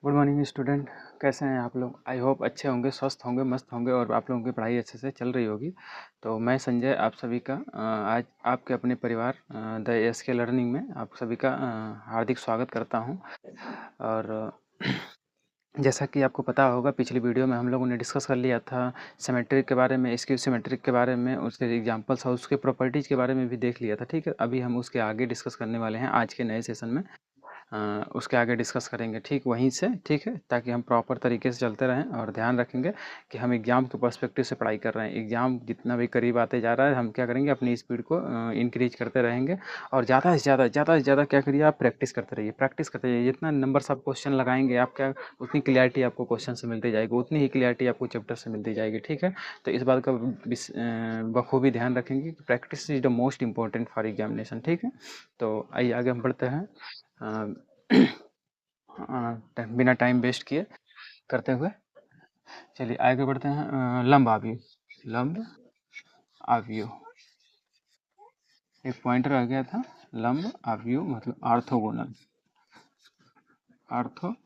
Good morning student. कैसे हैं आप लोग? आई होप अच्छे होंगे, स्वस्थ होंगे, मस्त होंगे और आप लोगों की पढ़ाई अच्छे से चल रही होगी। तो मैं संजय आप सभी का आज आपके अपने परिवार द एस के लर्निंग में आप सभी का हार्दिक स्वागत करता हूं। और जैसा कि आपको पता होगा, पिछली वीडियो में हम लोगों ने डिस्कस कर लिया था सिमेट्रिक के बारे में, स्क्यू सिमेट्रिक के बारे में, उसके एग्जांपल्स और उसके प्रॉपर्टीज़ के बारे में भी देख लिया था। ठीक है, अभी हम उसके आगे डिस्कस करने वाले हैं आज के नए सेशन में। उसके आगे डिस्कस करेंगे ठीक वहीं से, ठीक है, ताकि हम प्रॉपर तरीके से चलते रहें और ध्यान रखेंगे कि हम एग्ज़ाम के पर्सपेक्टिव से पढ़ाई कर रहे हैं। एग्ज़ाम जितना भी करीब आते जा रहा है, हम क्या करेंगे, अपनी स्पीड को इंक्रीज करते रहेंगे और ज़्यादा क्या करिए, आप प्रैक्टिस करते रहिए, प्रैक्टिस करते रहिए। जितना नंबर आप क्वेश्चन लगाएंगे, आप क्या उतनी क्लियरिटी आपको क्वेश्चन से मिलती जाएगी, उतनी ही क्लियरिटी आपको चैप्टर से मिलती जाएगी। ठीक है, तो इस बात का बखूबी ध्यान रखेंगे कि practice is the most important for examination. ठीक है, तो आइए आगे हम बढ़ते हैं। बिना टाइम वेस्ट किए करते हुए चलिए आगे बढ़ते हैं। लंब आव्यूह, लंब आव्यूह एक पॉइंटर आ गया था। लंब आव्यूह मतलब ऑर्थोगोनल, ऑर्थोगोनल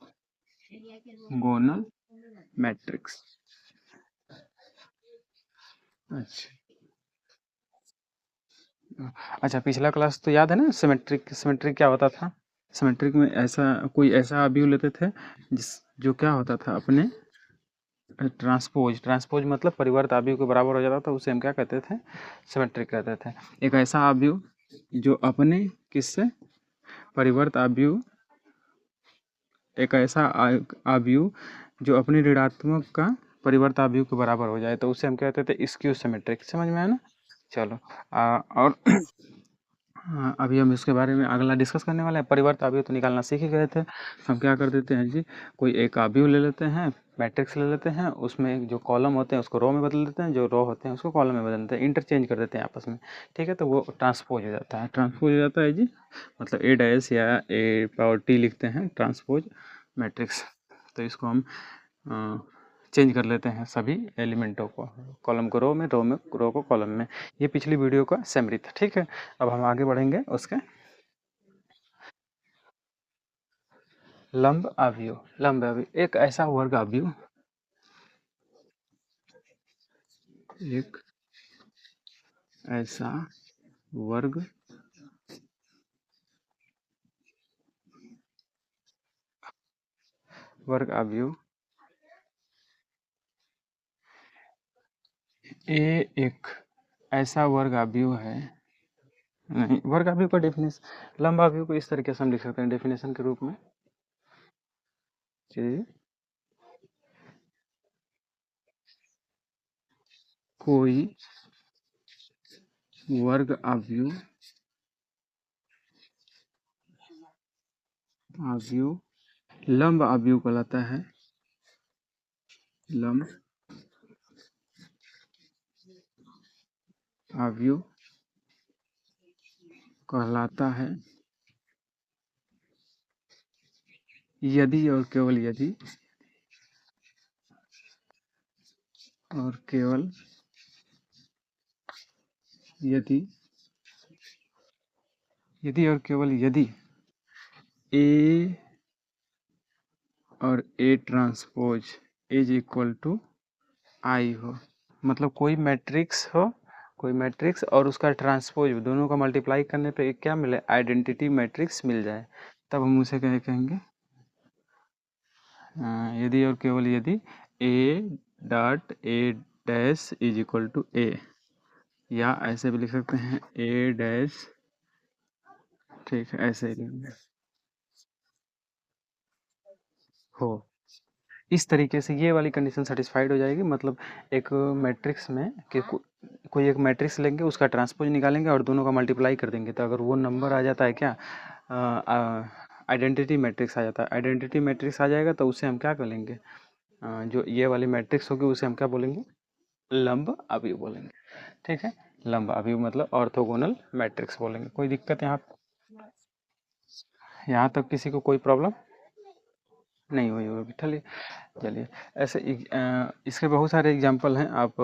मैट्रिक्स। अच्छा, पिछला क्लास तो याद है ना, सिमेट्रिक सिमेट्रिक क्या होता था? सिमेट्रिक में ऐसा आव्यूह लेते थे जो क्या होता था, अपने ट्रांसपोज मतलब परिवर्त आव्यूह के बराबर हो जाता था, उसे हम क्या कहते थे? सिमेट्रिक कहते थे। एक ऐसा आव्यूह जो अपने किससे परिवर्त आव्यूह एक ऐसा आव्यूह जो अपने ऋणात्मक का परिवर्त आव्यूह के बराबर हो जाए, तो उसे हम कहते थे स्क्यू सिमेट्रिक। समझ में आया ना? चलो और अभी हम इसके बारे में अगला डिस्कस करने वाले हैं। परिवर्त आव्यूह तो निकालना सीख ही गए थे। हम क्या कर देते हैं जी, कोई एक आव्यूह ले लेते हैं, मैट्रिक्स ले लेते हैं, उसमें जो कॉलम होते हैं उसको रो में बदल देते हैं, जो रो होते हैं उसको कॉलम में बदल देते हैं, इंटरचेंज कर देते हैं आपस में। ठीक है, तो वो ट्रांसपोज हो जाता है। ट्रांसपोज हो जाता है जी, मतलब ए डैश या ए पावर टी लिखते हैं, ट्रांसपोज मैट्रिक्स। तो इसको हम चेंज कर लेते हैं सभी एलिमेंटों को, कॉलम को रो में, रो को कॉलम में। ये पिछली वीडियो का समरी था। ठीक है, अब हम आगे बढ़ेंगे उसके। लंब आव्यूह एक ऐसा वर्ग आव्यूह, एक ऐसा वर्ग आव्यूह ए एक ऐसा वर्ग आव्यूह है। नहीं, वर्ग आव्यूह का डेफिनेशन, लंब आव्यूह को इस तरीके से हम लिख सकते हैं डेफिनेशन के रूप में कि कोई वर्ग आव्यूह लंब आव्यूह कहलाता है, लंब आव्यूह कहलाता है यदि और केवल यदि यदि और केवल यदि ए और A transpose is equal to I हो। मतलब कोई मैट्रिक्स और उसका ट्रांसपोज दोनों का मल्टीप्लाई करने पे क्या मिले, आइडेंटिटी मैट्रिक्स मिल जाए, तब हम उसे कहेंगे यदि और केवल यदि A dot A dash is equal to A, या ऐसे भी लिख सकते हैं ए डैश। ठीक है, ऐसे ही लिखेंगे हो। इस तरीके से ये वाली कंडीशन सेटिस्फाइड हो जाएगी। मतलब एक मैट्रिक्स में कि कोई एक मैट्रिक्स लेंगे, उसका ट्रांसपोज निकालेंगे और दोनों का मल्टीप्लाई कर देंगे, तो अगर वो नंबर आ जाता है क्या, आइडेंटिटी मैट्रिक्स आ जाता है। आइडेंटिटी मैट्रिक्स आ जाएगा तो उसे हम क्या कर लेंगे, जो ये वाली मैट्रिक्स होगी उसे हम क्या बोलेंगे, लंब आव्यूह बोलेंगे। ठीक है, लंब आव्यूह मतलब ऑर्थोगोनल मैट्रिक्स बोलेंगे। कोई दिक्कत यहाँ तक किसी को कोई प्रॉब्लम नहीं हुई होगी? चलिए, ऐसे इसके बहुत सारे एग्जाम्पल हैं, आप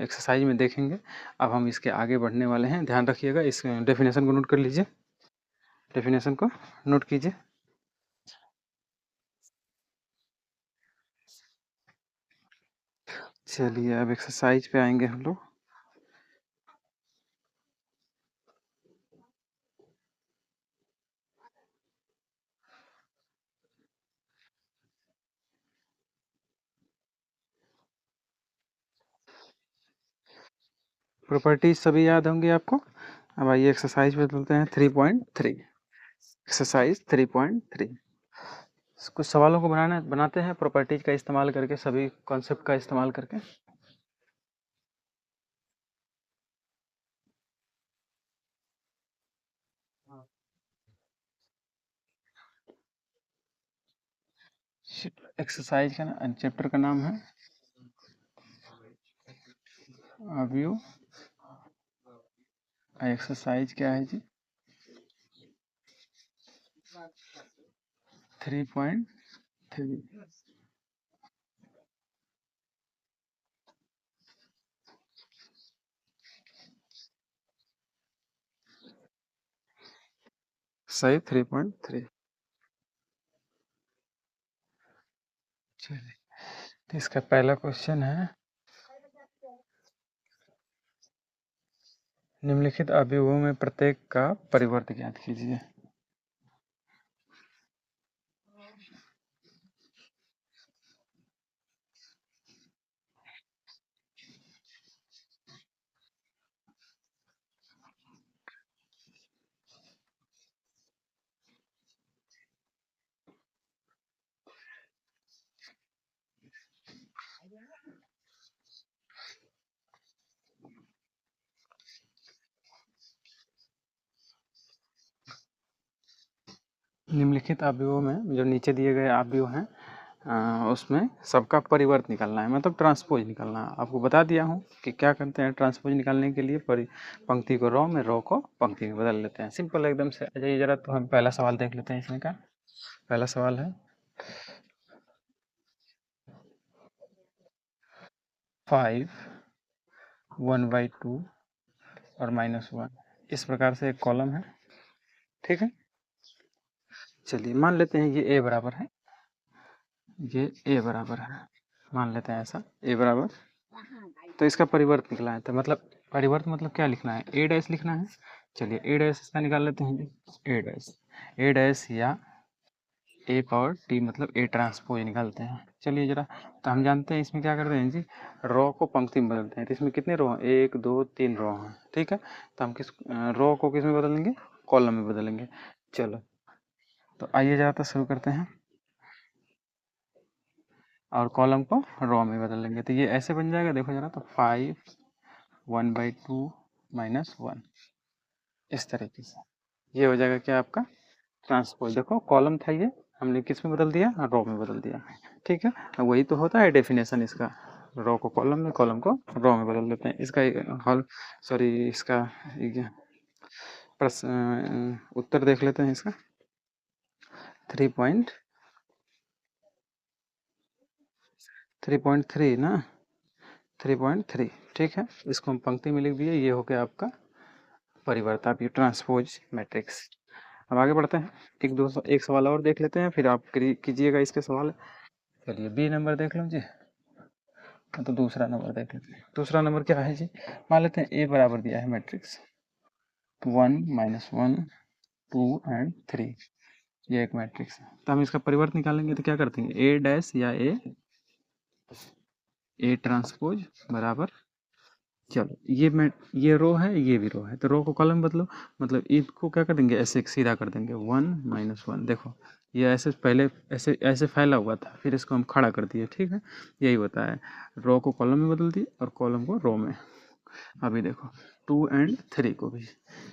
एक्सरसाइज में देखेंगे। अब हम इसके आगे बढ़ने वाले हैं, ध्यान रखिएगा। इस डेफिनेशन को नोट कर लीजिए, डेफिनेशन को नोट कीजिए। चलिए अब एक्सरसाइज पे आएंगे हम लोग। प्रॉपर्टीज सभी याद होंगी आपको। अब आइए एक्सरसाइज पे चलते हैं 3.3। एक्सरसाइज 3.3। कुछ सवालों को बनाते हैं प्रॉपर्टीज का इस्तेमाल करके, सभी कॉन्सेप्ट का इस्तेमाल करके। एक्सरसाइज का चैप्टर का नाम है अवयव। एक्सरसाइज क्या है जी? 3.3। सही 3.3। चलिए तो इसका पहला क्वेश्चन है, निम्नलिखित अवयवों में प्रत्येक का परिवर्त ज्ञात कीजिए। निम्नलिखित अवयवों में जो नीचे दिए गए अवयव हैं उसमें सबका परिवर्त निकालना है, मतलब ट्रांसपोज निकालना है। आपको बता दिया हूँ कि क्या करते हैं ट्रांसपोज निकालने के लिए, पंक्ति को रो में, रो को पंक्ति में बदल लेते हैं। सिंपल एकदम से। अजय जरा तो हम पहला सवाल देख लेते हैं इसमें का। पहला सवाल है 5 1/2 और -1, इस प्रकार से एक कॉलम है। ठीक है, चलिए मान लेते हैं ये ए बराबर है, ये ए बराबर है, मान लेते हैं ऐसा ए बराबर। तो इसका परिवर्त निकला है, तो मतलब परिवर्त मतलब क्या लिखना है, ए डैश लिखना है। चलिए ए डैश इसका निकाल लेते हैं जी। ए डैश, ए डैश या ए पावर टी मतलब ए ट्रांसपोज निकालते हैं। चलिए जरा, तो हम जानते हैं इसमें क्या करते हैं जी, रो को पंक्ति में बदलते हैं। तो इसमें कितने रो हैं, 1 2 3 रो हैं। ठीक है, तो हम किस रो को किस में बदलेंगे, कॉलम में बदलेंगे। चलो तो आइए जरा तो शुरू करते हैं, और कॉलम को रो में बदल लेंगे। तो ये ऐसे बन जाएगा, देखो जरा तो 5 1/2 -1, इस तरीके से ये हो जाएगा क्या आपका ट्रांसपोज। देखो कॉलम था ये, हमने किस में बदल दिया, रो में बदल दिया। ठीक है, वही तो होता है डेफिनेशन इसका, रो को कॉलम में, कॉलम को रो में बदल देते हैं। इसका हल, सॉरी इसका प्रश्न उत्तर देख लेते हैं इसका। 3.3 ना, 3.3। ठीक है, इसको हम पंक्ति में लिख दिए। ये हो गया आपका परिवर्त, आप ये ट्रांसपोज मैट्रिक्स। अब आगे बढ़ते हैं, एक सवाल और देख लेते हैं, फिर आप कीजिएगा इसके सवाल। चलिए बी नंबर देख लो जी। तो दूसरा नंबर देख लेते हैं। दूसरा नंबर क्या है जी, मान लेते हैं ए बराबर दिया है मैट्रिक्स 1 -1 2 एंड 3, ये एक मैट्रिक्स है। तो हम इसका परिवर्त निकालेंगे, तो क्या करते हैं, ए डैश या ए ट्रांसपोज बराबर, चलो ये रो है, ये भी रो है, तो रो को कॉलम बदलो, मतलब इसको क्या कर देंगे, ऐसे सीधा कर देंगे 1 -1। देखो ये ऐसे पहले ऐसे ऐसे फैला हुआ था, फिर इसको हम खड़ा कर दिए। ठीक है, यही होता है, रो को कॉलम में बदल दिए और कॉलम को रो में। अभी देखो 2 एंड 3 को भी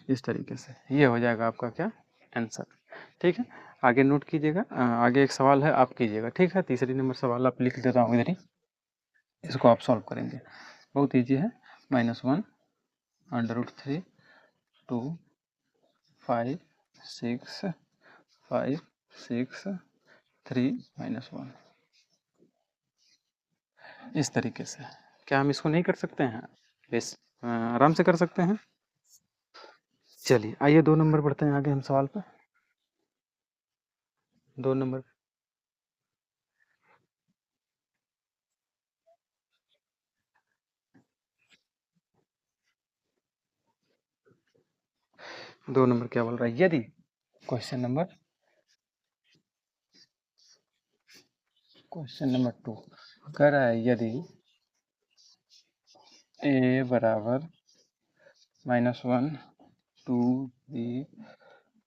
इस तरीके से, ये हो जाएगा आपका क्या आंसर। ठीक है, आगे नोट कीजिएगा। आगे एक सवाल है, आप कीजिएगा। ठीक है, तीसरी नंबर सवाल आप लिख देता हूँ इधर ही, इसको आप सॉल्व करेंगे। बहुत ईजी है। -1 √3 2 5 6 5 6 3 -1, इस तरीके से। क्या हम इसको नहीं कर सकते हैं, बेस आराम से कर सकते हैं। चलिए आइए 2 नंबर बढ़ते हैं आगे हम सवाल पर। 2 नंबर, 2 नंबर क्या बोल रहा है, यदि क्वेश्चन नंबर 2 कह रहा है यदि ए बराबर -1 2 3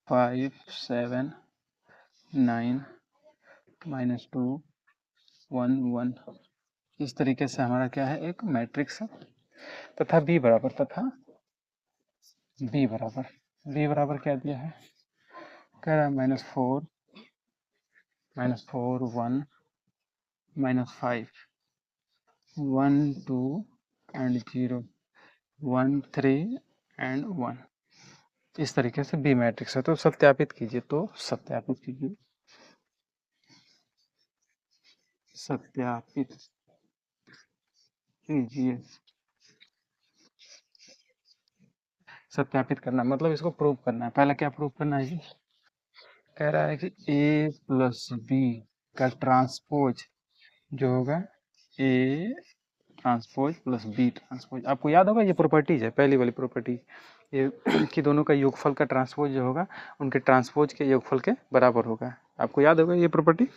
5 7 9 -2 1 1, इस तरीके से हमारा क्या है, एक मैट्रिक्स है। तथा बी बराबर क्या दिया है, कह रहा है -4 1 -5 1 2 एंड 0 1 3 एंड 1, इस तरीके से बी मैट्रिक्स है। तो सत्यापित कीजिए, सत्यापित कीजिए। सत्यापित करना मतलब इसको प्रूव करना है। पहला क्या प्रूव करना है जी, कह रहा है कि ए प्लस बी का ट्रांसपोज जो होगा, A transpose plus B transpose, आपको याद होगा ये प्रॉपर्टीज है, पहली वाली प्रॉपर्टी, ये कि दोनों का योगफल का ट्रांसपोज जो होगा उनके ट्रांसपोज के योगफल के बराबर होगा। आपको याद होगा ये प्रॉपर्टी।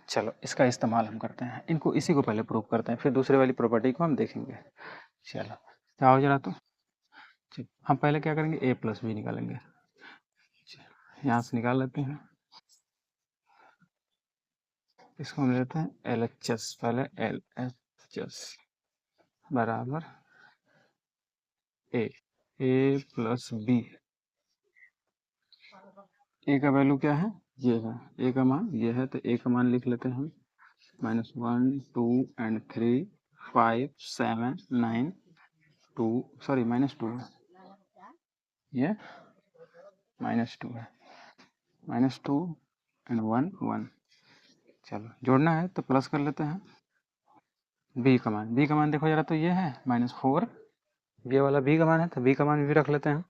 चलो इसका इस्तेमाल हम करते हैं, इनको इसी को पहले प्रूव करते हैं, फिर दूसरे वाली प्रॉपर्टी को हम देखेंगे। चलो जाओ जरा, तो हम पहले क्या करेंगे, ए प्लस बी निकालेंगे। यहाँ से निकाल लेते हैं, इसको हम लेते हैं एल एच एस, पहले एल एच एस बराबर ए प्लस बी, ए का वैल्यू क्या है, ये है, ए का मान ये है, तो ए का मान लिख लेते हैं हम -1 2 एंड 3 5 7 9 2, सॉरी -2 है, ये -2 है, -2 एंड 1 1। चलो जोड़ना है तो प्लस कर लेते हैं। बी का मान देखो जरा, तो ये है -4, ये वाला बी का मान है, तो बी का मान भी रख लेते हैं,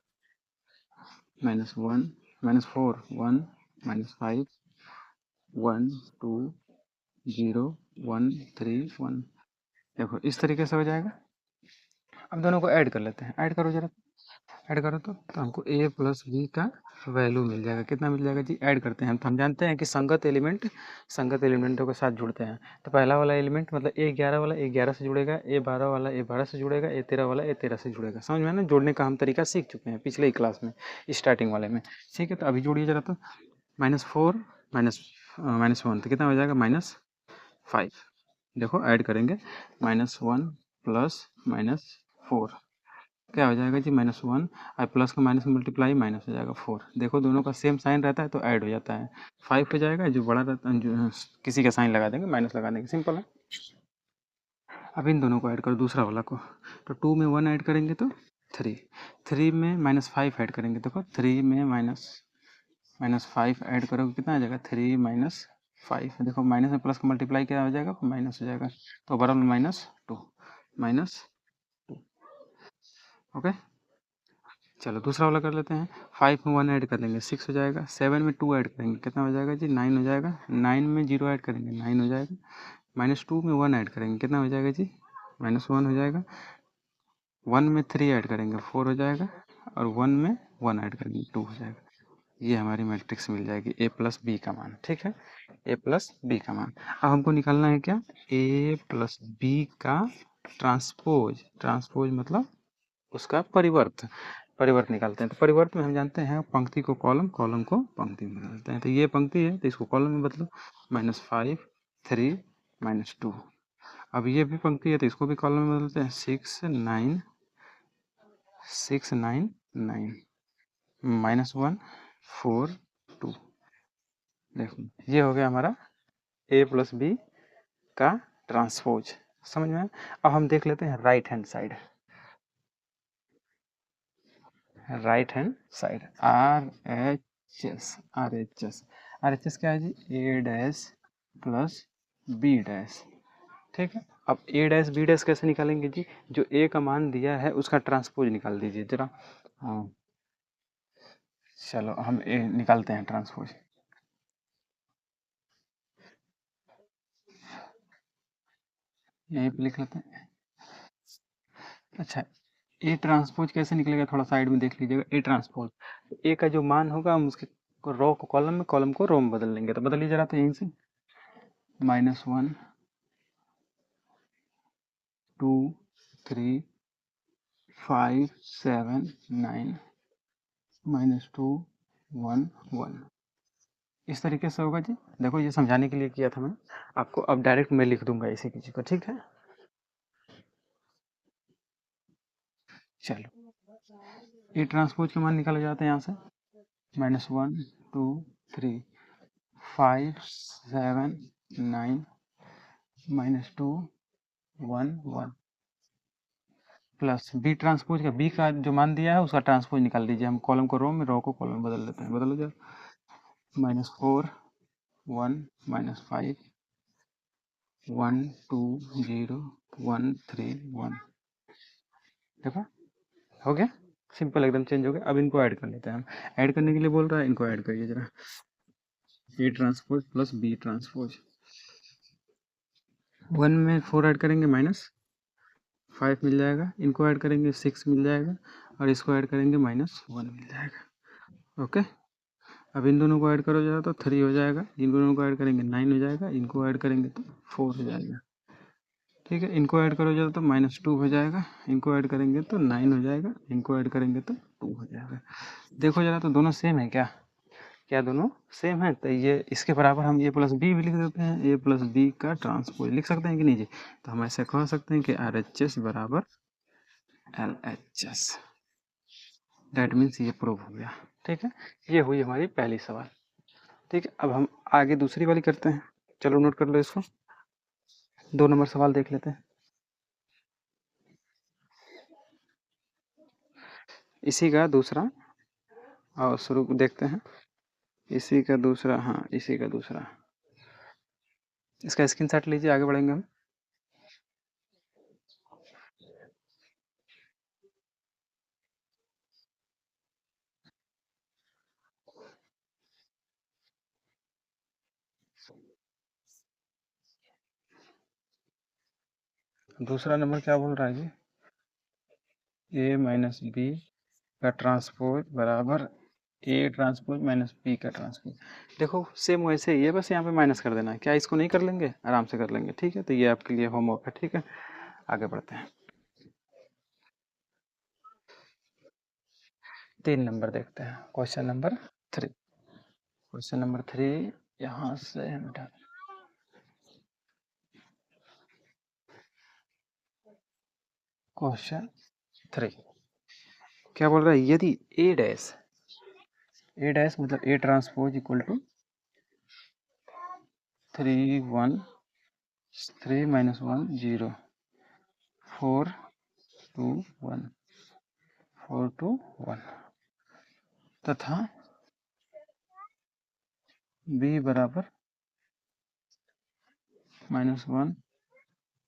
-1 -4 1 -5 1 2 0 1 3 1। देखो इस तरीके से हो जाएगा। अब दोनों को ऐड कर लेते हैं, ऐड करो जरा, ऐड करो तो हमको ए प्लस बी का वैल्यू मिल जाएगा। कितना मिल जाएगा जी, ऐड करते हैं तो हम जानते हैं कि संगत एलिमेंटों के साथ जुड़ते हैं। तो पहला वाला एलिमेंट मतलब A11 वाला A11 से जुड़ेगा, A12 वाला A12 से जुड़ेगा, A13 वाला A13 से जुड़ेगा। समझ में ना, जोड़ने का हम तरीका सीख चुके हैं पिछले ही क्लास में, स्टार्टिंग वाले में। ठीक है, तो अभी जोड़िए जरा, तो -4 -1 तो कितना हो जाएगा, -5। देखो ऐड करेंगे, -1 प्लस -4 क्या हो जाएगा जी, -1, और प्लस का माइनस मल्टीप्लाई माइनस हो जाएगा 4। देखो दोनों का सेम साइन रहता है तो ऐड हो जाता है, 5 हो जाएगा, जो बड़ा रहता है जो किसी का साइन लगा देंगे, माइनस लगा देंगे, सिंपल है। अब इन दोनों को ऐड करो, दूसरा वाला को, तो 2 में 1 ऐड करेंगे तो 3, 3 में -5 ऐड करेंगे, देखो 3 में -5 ऐड करोगे कितना आ जाएगा, 3 -5, देखो माइनस में प्लस का मल्टीप्लाई क्या हो जाएगा, माइनस हो जाएगा, तो बराबर -2 -2। ओके, चलो दूसरा वाला कर लेते हैं। 5 में 1 ऐड कर देंगे 6 हो जाएगा, 7 में 2 ऐड करेंगे कितना हो जाएगा जी, 9 हो जाएगा, 9 में 0 ऐड करेंगे 9 हो जाएगा, -2 में 1 ऐड करेंगे कितना हो जाएगा जी, -1 हो जाएगा, 1 में 3 ऐड करेंगे 4 हो जाएगा, और 1 में 1 ऐड करेंगे 2 हो जाएगा। ये हमारी मैट्रिक्स मिल जाएगी ए प्लस बी का मान। ठीक है, ए प्लस बी का मान। अब हमको निकालना है क्या, ए प्लस बी का ट्रांसपोज, ट्रांसपोज मतलब उसका परिवर्त निकालते हैं। तो परिवर्त में हम जानते हैं पंक्ति को कॉलम, कॉलम को पंक्ति में बदलते हैं। तो ये पंक्ति है तो इसको कॉलम में बदलो, -5 3 -2। अब ये भी पंक्ति है तो इसको भी कॉलम में बदलते हैं, 6 9 6 9 9 -1 4 2। देखो ये हो गया हमारा ए प्लस बी का ट्रांसपोज, समझ में। अब हम देख लेते हैं right hand side, R H S क्या है जी, ए डैश प्लस बी डैश। ठीक है, अब ए डैश बी डैश कैसे निकालेंगे जी, जो ए का मान दिया है उसका ट्रांसपोज निकाल दीजिए जरा। हाँ चलो हम ए निकालते हैं ट्रांसपोज, यहीं पे लिख लेते हैं। अच्छा, ए ट्रांसपोज कैसे निकलेगा, थोड़ा साइड में देख लीजिएगा। ए ट्रांसपोज, ए का जो मान होगा हम उसके रो को कॉलम में, कॉलम को रो में बदल लेंगे। तो बदलिए जरा, तो यहीं से -1 2 3 5 7 9 -2 1 1, इस तरीके से होगा जी। देखो ये समझाने के लिए किया था मैंने आपको, अब डायरेक्ट मैं लिख दूंगा इसी की चीज़ को, ठीक है। चलो, ए ट्रांसपोज के मान निकाले जाते हैं यहाँ से, -1 2 3 5 7 9 -2 1 1 प्लस बी ट्रांसपोज का, बी का जो मान दिया है उसका ट्रांसपोज निकाल दीजिए। हम कॉलम को रो में, रो को कॉलम में बदल लेते हैं। बदलो जाए, -4 1 -5 1 2 0 1 3 1, देखो हो गया, सिंपल एकदम चेंज हो गया। अब इनको ऐड कर लेते हैं हम। ऐड करने के लिए बोल रहा है, इनको ऐड करिए जरा। A transpose plus B transpose, 1 में 4 ऐड करेंगे -5 मिल जाएगा, इनको ऐड करेंगे 6 मिल जाएगा, और इसको ऐड करेंगे -1 मिल जाएगा। ओके, अब इन दोनों को ऐड करो जरा, तो 3 हो जाएगा, इन दोनों को ऐड करेंगे 9 हो जाएगा, इनको ऐड करेंगे तो 4 हो जाएगा। ठीक है, इनको ऐड करो जरा तो -2 हो जाएगा, इनको ऐड करेंगे तो 9 हो जाएगा, इनको ऐड करेंगे तो 2 हो जाएगा। देखो जरा, तो दोनों सेम है क्या? क्या दोनों सेम है? तो ये इसके बराबर हम ए प्लस बी भी लिख देते हैं, ए प्लस बी का ट्रांसपोज लिख सकते हैं कि नहीं जी? तो हम ऐसे कह सकते हैं कि RHS बराबर LHS, दैट मीन्स ये प्रूव हो गया। ठीक है, ये हुई हमारी पहली सवाल। ठीक है, अब हम आगे दूसरी वाली करते हैं। चलो नोट कर लो इसको, 2 नंबर सवाल देख लेते हैं। इसी का दूसरा, और शुरू देखते हैं। इसी का दूसरा, हाँ इसी का दूसरा, इसका स्क्रीनशॉट लीजिए, आगे बढ़ेंगे हम। दूसरा नंबर क्या बोल रहा है जी? ए माइनस बी का ट्रांसपोज बराबर ए ट्रांसपोज माइनस बी का ट्रांसपोज। देखो सेम वैसे ही है, बस यहाँ पे माइनस कर देना है। क्या इसको नहीं कर लेंगे? आराम से कर लेंगे। ठीक है, तो ये आपके लिए होमवर्क है। ठीक है, आगे बढ़ते हैं। 3 नंबर देखते हैं, क्वेश्चन नंबर 3। क्वेश्चन नंबर 3 यहाँ से हम उठा, क्वेश्चन 3 क्या बोल रहा है? यदि ए डैश मतलब ए ट्रांसपोज इक्वल टू 3 1 3 -1 0 4 2 1 4 2 1 तथा b बराबर -1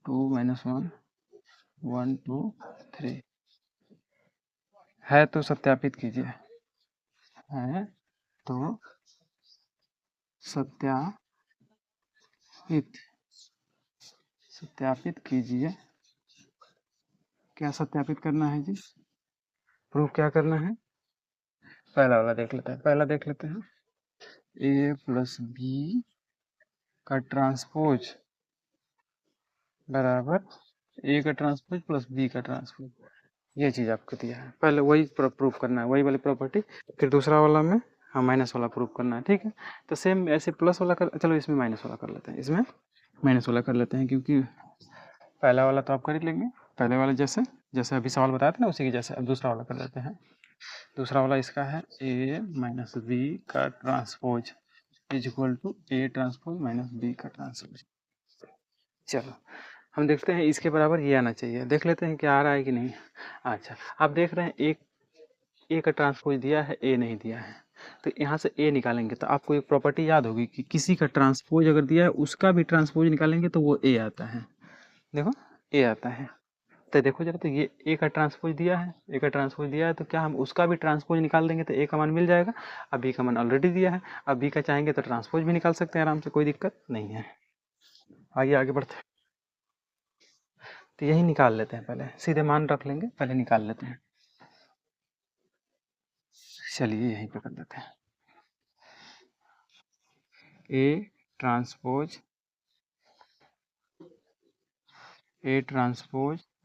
2 -1 1 2 3 है, तो सत्यापित कीजिए। है तो सत्यापित सत्यापित कीजिए। क्या सत्यापित करना है जी? प्रूफ क्या करना है? पहला वाला देख लेते हैं, पहला देख लेते हैं। ए प्लस बी का ट्रांसपोज बराबर ए का ट्रांसपोज प्लस बी का ट्रांसपोज, ये चीज़ आपको दिया है। पहले वही प्रूफ करना है, वही वाली प्रॉपर्टी। फिर दूसरा वाला में हाँ माइनस वाला प्रूफ करना है। ठीक है, तो सेम ऐसे प्लस वाला कर, चलो इसमें माइनस वाला कर लेते हैं, इसमें माइनस वाला कर लेते हैं, क्योंकि पहला वाला तो आप कर ही लेंगे। पहले वाला जैसे जैसे अभी सवाल बताया था ना, उसी की जैसे अब दूसरा वाला कर लेते हैं। दूसरा वाला इसका है ए माइनस बी का transpose is equal to A transpose minus B का ट्रांसपोज। चलो हम देखते हैं, इसके बराबर ये आना चाहिए। देख लेते हैं क्या आ रहा है कि नहीं। अच्छा, आप देख रहे हैं एक ए का ट्रांसपोज दिया है, ए नहीं दिया है, तो यहाँ से ए निकालेंगे तो आपको एक प्रॉपर्टी याद होगी कि किसी का ट्रांसपोज अगर दिया है उसका भी ट्रांसपोज निकालेंगे तो वो ए आता है। देखो ए आता है, तो देखो जरा, तो ये ए का ट्रांसपोज दिया है, ए का ट्रांसपोज दिया है, तो क्या हम उसका भी ट्रांसपोज निकाल देंगे तो ए का मान मिल जाएगा। अब बी का मान ऑलरेडी दिया है, अब बी का चाहेंगे तो ट्रांसपोज भी निकाल सकते हैं आराम से, कोई दिक्कत नहीं है। आइए आगे बढ़ते हैं। तो यही निकाल लेते हैं, पहले सीधे मान रख लेंगे, पहले निकाल लेते हैं। चलिए यहीं पे कर देते हैं। ए ट्रांसपोज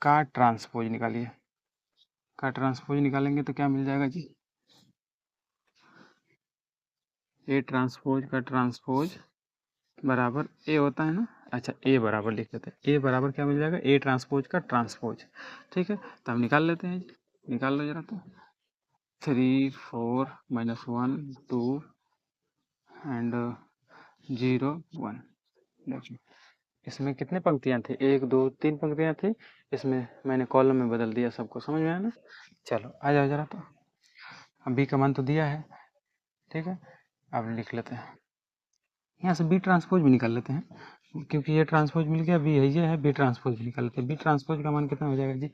का ट्रांसपोज निकालिए। का ट्रांसपोज निकालेंगे तो क्या मिल जाएगा जी? ए ट्रांसपोज का ट्रांसपोज बराबर ए होता है ना। अच्छा, ए बराबर लिख देते हैं। ए बराबर क्या मिल जाएगा? ए ट्रांसपोज का ट्रांसपोज। ठीक है, तो हम निकाल लेते हैं जी। निकाल लो जरा तो। 3 4 -1 2 एंड 0 1। देखिए इसमें कितने पंक्तियाँ थी? 1 2 3 पंक्तियाँ थी। इसमें मैंने कॉलम में बदल दिया। सबको समझ में आया ना? चलो आ जाओ जरा तो। अब बी का मान तो दिया है, ठीक है। अब लिख लेते हैं, यहाँ से बी ट्रांसपोज भी निकाल लेते हैं, क्योंकि ये ट्रांसपोज मिल गया, बी है ये है, बी ट्रांसपोज भी निकाल लेते हैं। बी ट्रांसपोज का मान कितना हो जाएगा जी?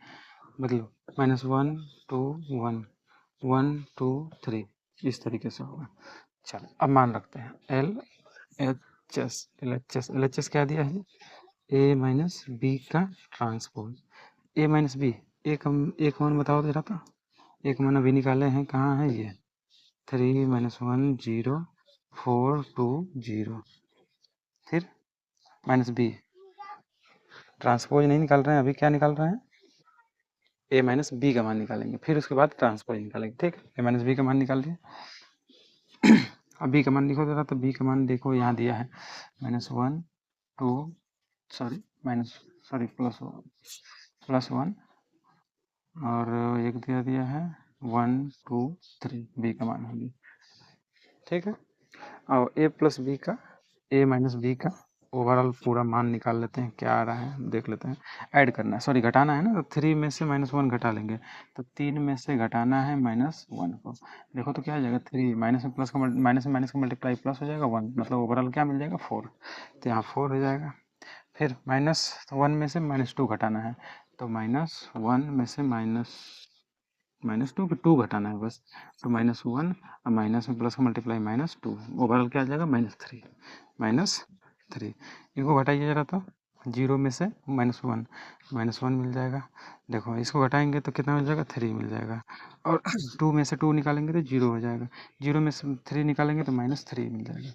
मतलब -1 2 1 1 2 3 इस तरीके से होगा। चलो अब मान रखते हैं L H S. L H S क्या दिया है? ए माइनस बी का ट्रांसपोज। ए माइनस बी, एक मान बताओ जरा तो। एक मान अभी निकाले हैं, कहाँ है ये? 3 -1 0 4 2 0। फिर -b, ट्रांसपोज नहीं निकाल रहे हैं अभी, क्या निकाल रहे हैं? ए माइनस बी का मान निकालेंगे, फिर उसके बाद ट्रांसपोज निकालेंगे। ठीक है, ए माइनस बी का मान निकाल दिए। अब बी का मान लिखो जरा तो। बी का मान देखो यहाँ दिया है -1 2 सॉरी माइनस सॉरी +1 और एक दिया है 1 2 3। बी का मान होगी, ठीक है। और ए प्लस बी का, ए माइनस बी का ओवरऑल पूरा मान निकाल लेते हैं, क्या आ रहा है देख लेते हैं। ऐड करना है, सॉरी घटाना है ना, तो 3 में से -1 घटा लेंगे, तो 3 में से घटाना है -1 को। देखो तो क्या आ जाएगा? 3 माइनस में प्लस का माइनस में माइनस का मल्टीप्लाई प्लस हो जाएगा 1, मतलब ओवरऑल क्या मिल जाएगा? 4। तो यहाँ 4 हो जाएगा। फिर -1 में से -2 घटाना है, तो -1 में से -2 घटाना है बस, तो -1 और माइनस में प्लस का मल्टीप्लाई -2, ओवरऑल क्या आ जाएगा? -3। इनको घटाइए जरा तो। 0 में से -1 -1 मिल जाएगा। देखो इसको घटाएंगे तो कितना मिल जाएगा? 3 मिल जाएगा। और 2 में से 2 निकालेंगे तो 0 हो जाएगा। 0 में से 3 निकालेंगे तो -3 मिल जाएगा।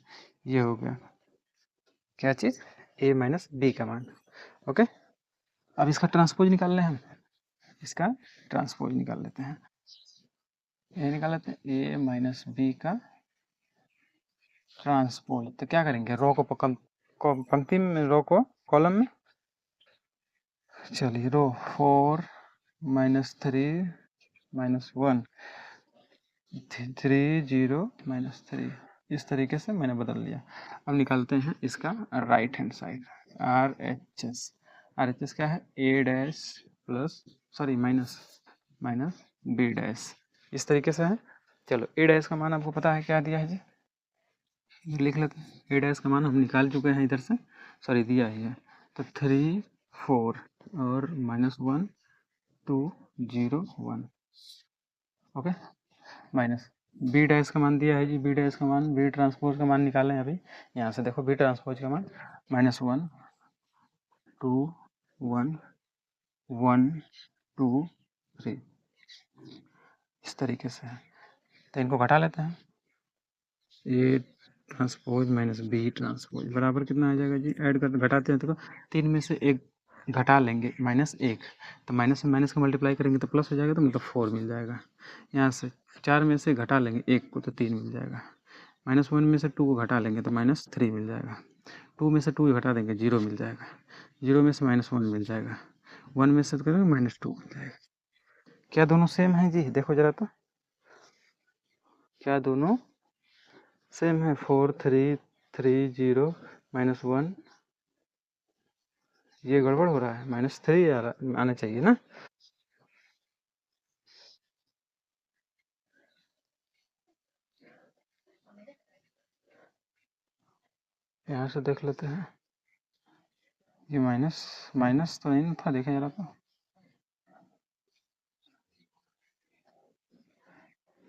ये हो गया क्या चीज़? ए माइनस बी का मान। ओके, अब इसका ट्रांसपोज निकाल लें हम। इसका ट्रांसपोज निकाल लेते हैं। ये निकाल लेते हैं ए माइनस बी का ट्रांसपोज। तो क्या करेंगे? रो को पंक्ति में, रो को कॉलम में। चलिए रो 4 -3 -1 3 0 -3, इस तरीके से मैंने बदल लिया। अब निकालते हैं इसका right hand side. R H S क्या है? A dash plus sorry minus minus B dash, इस तरीके से है। चलो ए डैश का मान आपको पता है क्या दिया है जी? लिख लेते हैं। ए डैश का मान हम निकाल चुके हैं इधर से, सॉरी दिया ही है। तो 3 4 और -1 2 0 1। ओके, माइनस बी डैश का मान दिया है जी। बी डैश का मान, बी ट्रांसपोज का मान निकालें अभी। यहाँ से देखो बी ट्रांसपोज का मान -1 2 1 1 2 3, इस तरीके से है। तो इनको घटा लेते हैं। A transpose minus B transpose बराबर कितना आ जाएगा जी? ऐड कर घटाते हैं तो 3 में से 1 घटा लेंगे, -1, तो माइनस में माइनस का मल्टीप्लाई करेंगे तो प्लस हो जाएगा, तो मतलब 4 मिल जाएगा। यहाँ से 4 में से घटा लेंगे 1 को, तो 3 मिल जाएगा। -1 में से 2 को घटा लेंगे तो -3 मिल जाएगा। 2 में से 2 घटा देंगे 0 मिल जाएगा। 0 में से -1 मिल जाएगा। 1 में से करेंगे -2 मिल जाएगा। क्या दोनों सेम है जी? देखो जरा तो, क्या दोनों सेम है? 4 3 3 0 -1, ये गड़बड़ हो रहा है। -3 आना चाहिए ना। यहाँ से देख लेते हैं। ये माइनस माइनस तो नहीं था, देखें जरा तो।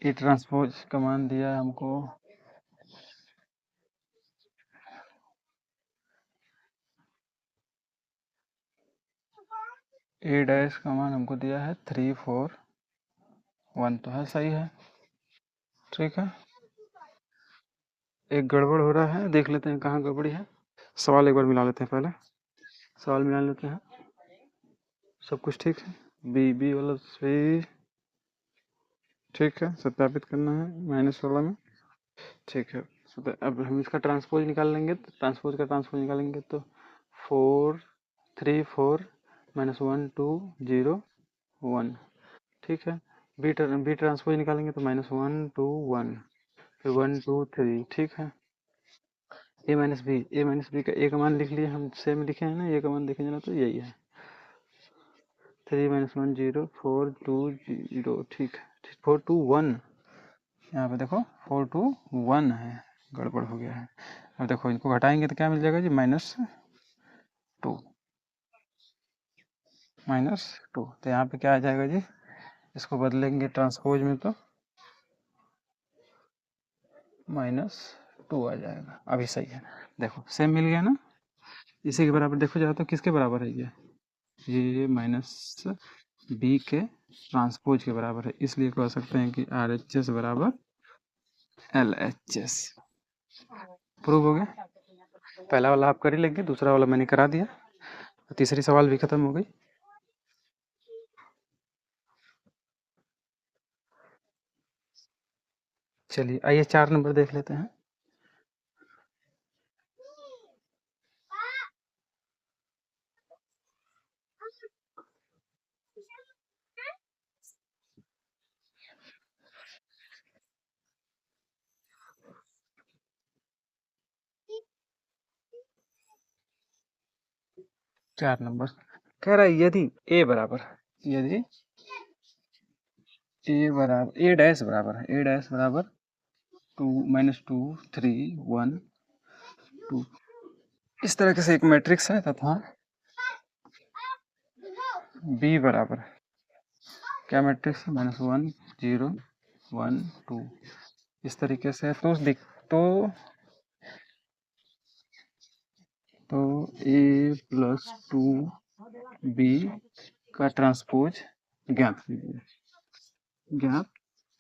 ये ट्रांसपोज का मान दिया है हमको ए डैश का मान हमको दिया है 341 तो है, सही है। ठीक है, एक गड़बड़ हो रहा है, देख लेते हैं कहाँ गड़बड़ी है। सवाल एक बार मिला लेते हैं पहले, सवाल मिला लेते हैं। सब कुछ ठीक है, बी बी वाला सही, ठीक है, सत्यापित करना है माइनस वाला में। ठीक है, अब हम इसका ट्रांसपोज निकाल लेंगे, तो ट्रांसपोज निकालेंगे तो 4 3 4 -1 2 0 1। ठीक है, बी ट्रांसपोज निकालेंगे तो -1 2 1, फिर 1 2 3। ठीक है, ए माइनस बी का ए का मान लिख लिए हम, सेम लिखे हैं ना, ए का मान देखे जाना तो यही है 3 - 1 0 4 2 0। ठीक है, 4 2 1, यहाँ पे देखो 4 2 1 है, गड़बड़ हो गया है। अब देखो इनको घटाएंगे तो क्या मिल जाएगा जी, -2, -2। तो यहाँ पे क्या आ जाएगा जी, इसको बदलेंगे ट्रांसपोज में तो -2 आ जाएगा। अभी सही है, देखो सेम मिल गया ना। इसी के बराबर देखो जरा तो किसके बराबर है ये माइनस बी के ट्रांसपोज के बराबर है, इसलिए कह सकते हैं कि RHS बराबर LHS। प्रूव हो गया, पहला वाला आप कर ही लेंगे, दूसरा वाला मैंने करा दिया, तीसरी सवाल भी खत्म हो गई। चलिए आइए 4 नंबर देख लेते हैं। चार नंबर कह रहा है यदि ए डैश बराबर है, ए डैश बराबर 2 - 2 3 1 2, इस तरह से एक मैट्रिक्स है तथा बी बराबर क्या मैट्रिक्स है, -1 0 1 2, इस तरीके से तो तो तो ए प्लस 2 बी का ट्रांसपोज ज्ञात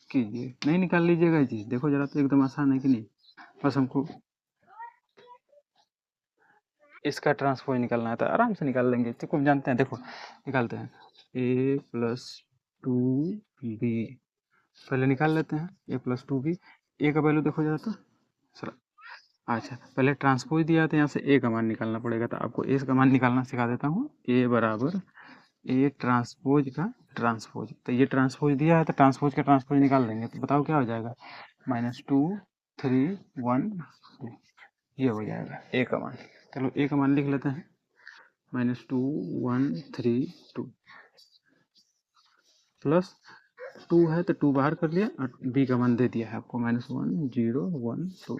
कीजिए। नहीं निकाल लीजिएगा जी, देखो जरा तो एकदम आसान है कि नहीं, बस हमको इसका ट्रांसपोज निकालना है तो आराम से निकाल लेंगे, तो हम जानते हैं, देखो निकालते हैं ए प्लस 2 बी, पहले निकाल लेते हैं ए प्लस 2 बी। ए का वैल्यू देखो जरा तो सर, अच्छा पहले ट्रांसपोज दिया तो यहाँ से ए का मान निकालना पड़ेगा, तो आपको ए का मान निकालना सिखा देता हूँ। ए बराबर ए ट्रांसपोज का ट्रांसपोज, तो ये ट्रांसपोज दिया है तो ट्रांसपोज का ट्रांसपोज निकाल देंगे, तो बताओ क्या हो जाएगा, -2 3 1 2, ये हो जाएगा ए का मान। चलो ए का मान लिख लेते हैं, -2 1 3 2 प्लस 2 है तो 2 बाहर कर लिया और बी का मान दे दिया है आपको -1 0 1 2।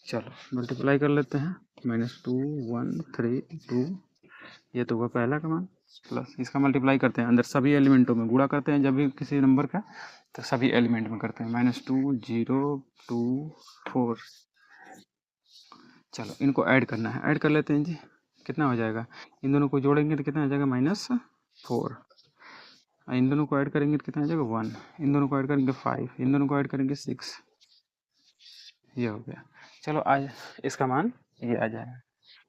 चलो मल्टीप्लाई कर लेते हैं, -2 1 3 2, ये तो हुआ पहला का मान, प्लस इसका मल्टीप्लाई करते हैं अंदर सभी एलिमेंटों में, गुणा करते हैं जब भी किसी नंबर का, तो सभी एलिमेंट में करते हैं, -2 0 2 4। चलो इनको ऐड करना है, ऐड कर लेते हैं जी, कितना हो जाएगा, इन दोनों को जोड़ेंगे तो कितना हो जाएगा -4, इन दोनों को ऐड करेंगे तो कितना आ जाएगा 1, इन दोनों को ऐड करेंगे 5, इन दोनों को ऐड करेंगे 6, ये हो गया। चलो आज इसका मान ये आ जाएगा,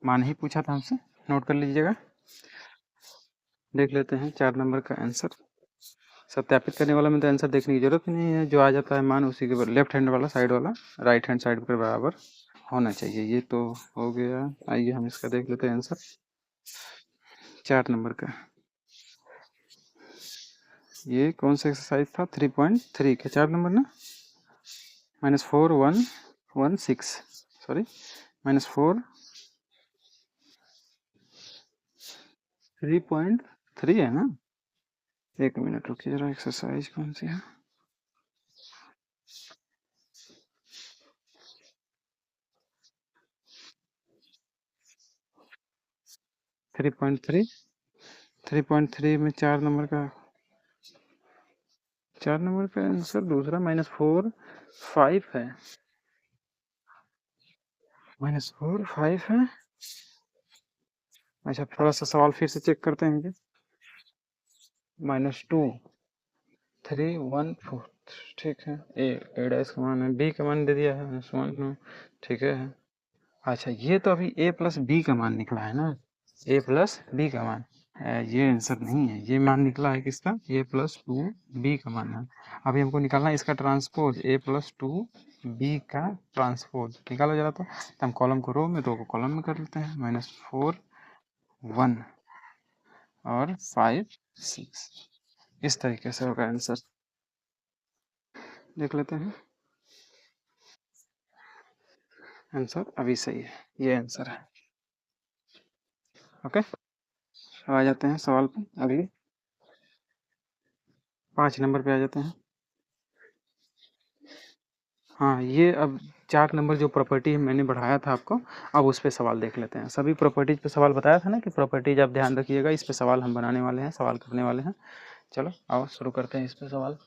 मान ही पूछा था हमसे, नोट कर लीजिएगा। देख लेते हैं 4 नंबर का आंसर, सत्यापित करने वाला में तो आंसर देखने की जरूरत नहीं है, जो आ जाता है मान उसी के लेफ्ट हैंड वाला साइड वाला राइट हैंड साइड के बराबर होना चाहिए, ये तो हो गया। आइए हम इसका देख लेते हैं आंसर 4 नंबर का। ये कौन सा एक्सरसाइज था, 3.3 के 4 नंबर ना, -4 1 1 6, सॉरी -4 3.3 है ना, एक मिनट रुकिए जरा, एक्सरसाइज कौन सी है, 3.3 में 4 नंबर का, 4 नंबर का आंसर दूसरा -4 5 है, -4 5 है। अच्छा थोड़ा सा सवाल फिर से चेक करते हैं, -2 3 1 4। ठीक है, ए डैश का मान है, बी का मान दे दिया है -1। ठीक है। अच्छा, ये तो अभी ए प्लस बी का मान निकला है ना, ए प्लस बी का मान। ये आंसर नहीं है, ये मान निकला है किसका, ए प्लस 2 बी का मान है। अभी हमको निकालना है इसका ट्रांसपोज, ए प्लस 2 बी का ट्रांसपोज निकालो जरा। तो हम कॉलम को रो में, रो को कॉलम में कर लेते हैं। -4 1 और 5 6, इस तरीके से होगा आंसर। देख लेते हैं, आंसर अभी सही है, ये आंसर है। ओके, आ जाते हैं सवाल पे। अभी 5 नंबर पे आ जाते हैं। हाँ, ये अब 4 नंबर जो प्रॉपर्टी मैंने बढ़ाया था आपको, अब उस पे सवाल देख लेते हैं। सभी प्रॉपर्टीज पे सवाल बताया था ना कि प्रॉपर्टीज आप ध्यान रखिएगा, इस पे सवाल हम बनाने वाले हैं, सवाल करने वाले हैं। चलो आओ शुरू करते हैं इस पे सवाल।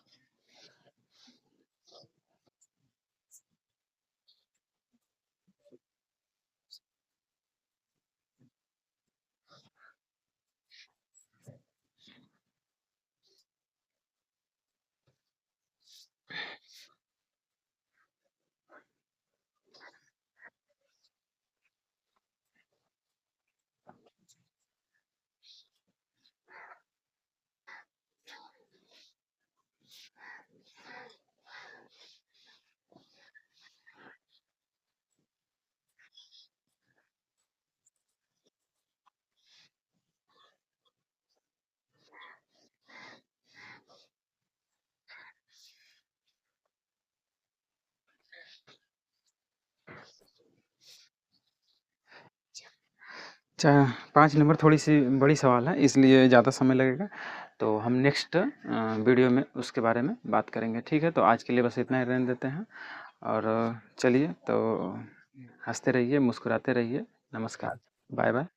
अच्छा, 5 नंबर थोड़ी सी बड़ी सवाल है, इसलिए ज़्यादा समय लगेगा। तो हम नेक्स्ट वीडियो में उसके बारे में बात करेंगे। ठीक है, तो आज के लिए बस इतना ही रहने देते हैं। और चलिए, तो हंसते रहिए, मुस्कुराते रहिए। नमस्कार, बाय बाय।